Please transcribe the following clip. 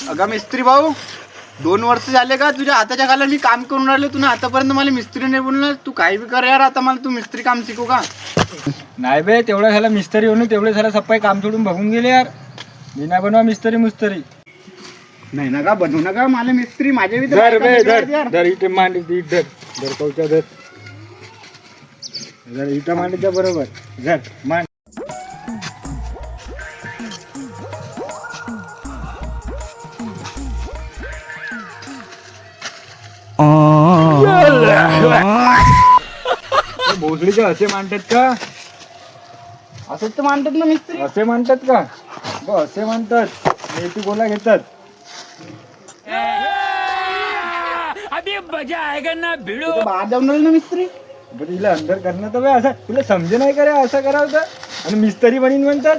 अगं मिस्त्री भाऊ, 2 वर्ष झाले का तुझ्या हाताच्या खाली मी काम करून राहिलो. तू ना आतापर्यंत मला मिस्त्री नाही बोलणार. तू काही बी कर यार, आता मला तू मिस्त्री काम शिकू का? नाही बे, तेवढं झालं मिस्त्री होऊन तेवढे झालं सप्पाई काम सोडून बघून गेले यार. मी नाही बनवा मिस्त्री मुस्तरी. नाही ना का बनवू नका मला मिस्त्री. माझ्या बी तर धर बायका बे वेगळ्या धर आहेत यार. धर इथे मांडी धर धर कवच्या धर धर इथं मांडीच्या बरोबर धर मांड. भोसडीचे असे मांडतात का? असंच तर मानतात ना मिस्त्री. असे म्हणतात का? ब असे म्हणतात. मेथी गोला घेतात. तो बाहेर जाऊन राहिलो ना मिस्त्री. बरं हिला अंदर करणं तर बे असं तुला समजे नाही करे असं करावं तर. आणि मिस्त्री बनीन म्हणतात.